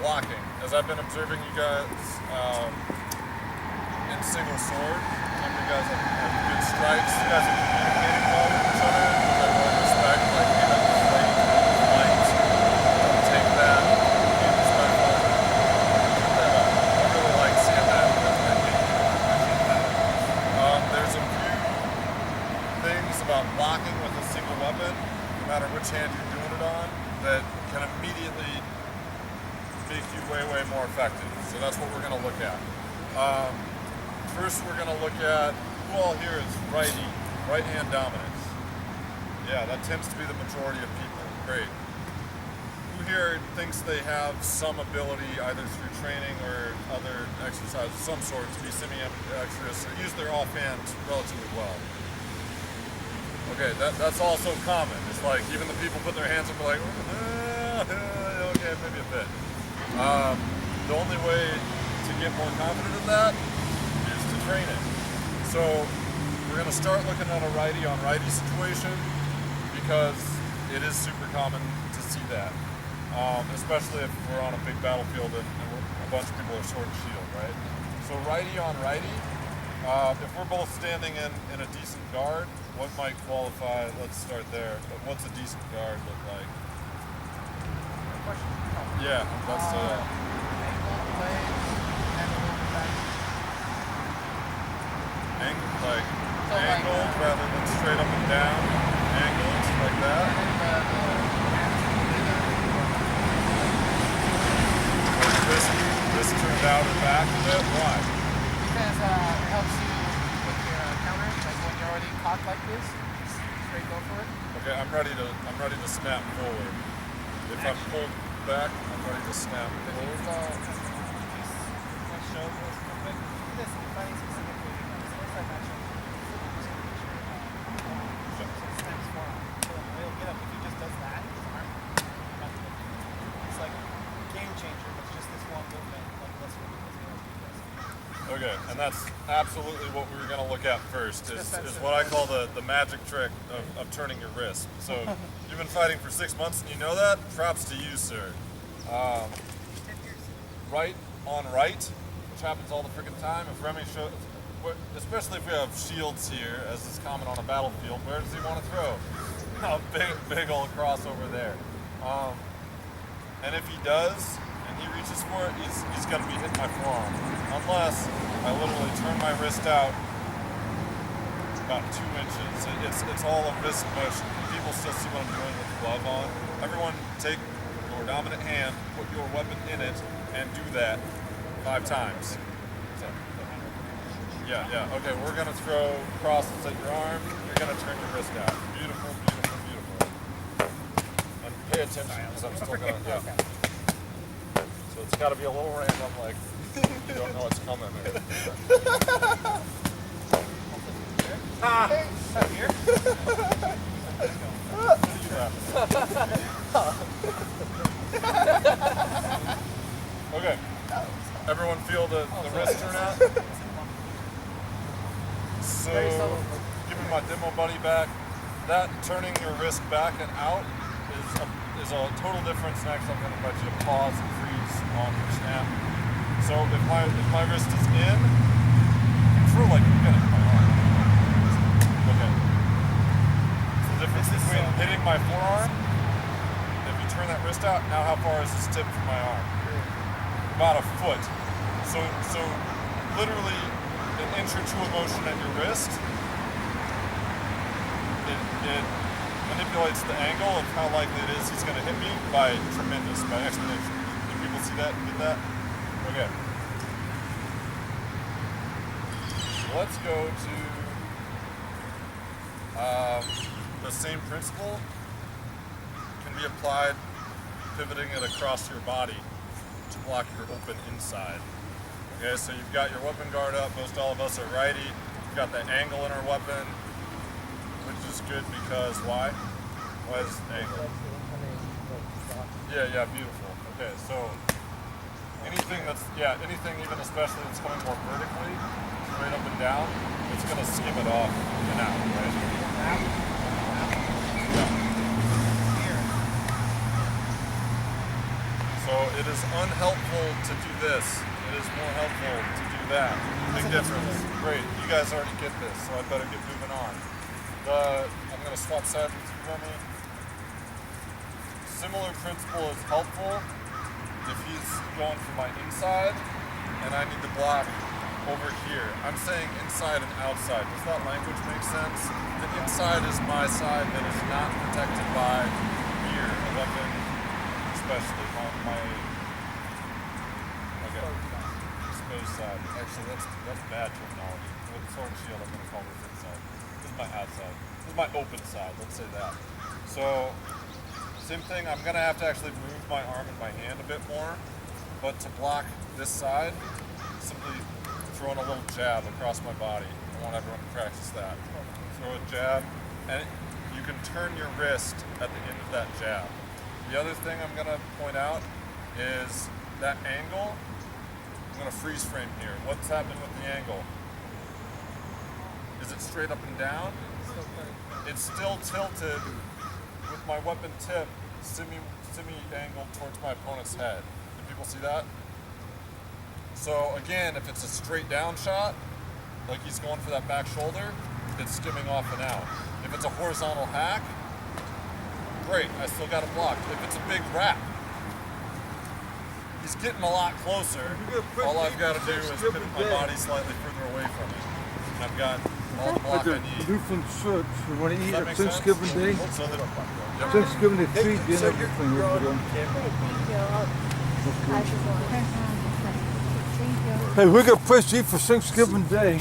blocking. As I've been observing you guys in single sword, you guys have good strikes. You guys are communicating well with each other, which I really respect. Like, even late light, don't take that. Be respectful. Keep that up. I really like seeing that. There's a few things about blocking with a single weapon, no matter which hand you're doing it on, that can immediately make you way more effective. So that's what we're going to look at. First, we're going to look at who all here is righty, right hand dominance. Yeah, that tends to be the majority of people. Great. Who here thinks they have some ability, either through training or other exercise of some sort, to be semi-ambidextrous or use their offhand relatively well? Okay, that's also common. It's like even the people put their hands up like, okay, maybe a bit. The only way to get more confident in that is to train it. So we're going to start looking at a righty on righty situation because it is super common to see that, especially if we're on a big battlefield and a bunch of people are sword and shield, right? So righty on righty, if we're both standing in a decent guard, what might qualify? Let's start there. But what's a decent guard look like? Yeah, that's angled rather than straight up and down. Angled like that. This turned out and back a bit. Why? Because it helps you with your counter. Like when you're already cocked like this, straight go for it. Okay, I'm ready to snap forward. If I'm pulled back, I'm ready to snap forward. Okay, and that's absolutely what we were going to look at first, is what I call the magic trick of turning your wrist. So you've been fighting for 6 months and you know that? Props to you, sir. Right on right, which happens all the freaking time. If Remy shows, especially if we have shields here, as is common on a battlefield, where does he want to throw? A big old cross over there. And if he does, and he reaches for it, he's going to be hitting my forearm. Unless I literally turn my wrist out about 2 inches. It's all a wrist motion. People still see what I'm doing with the glove on. Everyone take your dominant hand, put your weapon in it, and do that 5 times. So, yeah. Okay, we're going to throw crosses at your arm. You're going to turn your wrist out. Beautiful. And pay attention, because I'm still going to, yeah. So it's got to be a little random, like, you don't know what's coming. Here? Okay. Everyone feel the wrist turn out? So, give me my demo buddy back. That turning your wrist back and out is a total difference. Next, I'm going to let you pause and freeze on your snap. So if my wrist is in, throw like you're gonna hit my arm. Okay. So the difference between hitting my forearm, if you turn that wrist out, now how far is this tip from my arm? About a foot. So literally an inch or two of motion at your wrist, it manipulates the angle of how likely it is he's gonna hit me by exponential. Do people see that? Get that? Okay. Let's go to the same principle can be applied, pivoting it across your body to block your open inside. Okay, so you've got your weapon guard up. Most all of us are righty. We've got the angle in our weapon, which is good because why? Why is the angle? Yeah, beautiful. Okay, so anything even especially that's coming more vertically, straight up and down, it's going to skim it off and out, right? Yeah. So It is unhelpful to do this. It is more helpful to do that. Big difference. Great. You guys already get this, so I better get moving on. I'm going to swap sides with you, Remy. Similar principle is helpful if he's going for my inside and I need to block over here. I'm saying inside and outside. Does that language make sense? The inside is my side that is not protected by here, a weapon, especially my exposed side. Actually, that's bad terminology. With sword and shield, I'm going to call this inside. This is my outside. This is my open side. Let's say that. So, same thing. I'm going to have to actually move my arm and my hand a bit more. But to block this side, simply throwing a little jab across my body. I want everyone to practice that. Throw a jab, and you can turn your wrist at the end of that jab. The other thing I'm going to point out is that angle. I'm going to freeze frame here. What's happening with the angle? Is it straight up and down? It's still tilted with my weapon tip semi-angled towards my opponent's head. Can people see that? So again, if it's a straight down shot, like he's going for that back shoulder, it's skimming off and out. If it's a horizontal hack, great, I still got it blocked. If it's a big wrap, he's getting a lot closer. All I've got to do is pivot my body slightly further away from him. And I've got all the block I need. Different shirts. You want to eat Does that at make Thanksgiving sense? Day? So that, yep. Thanksgiving Day feed and everything over there. Hey, we got fresh to eat for Thanksgiving Day.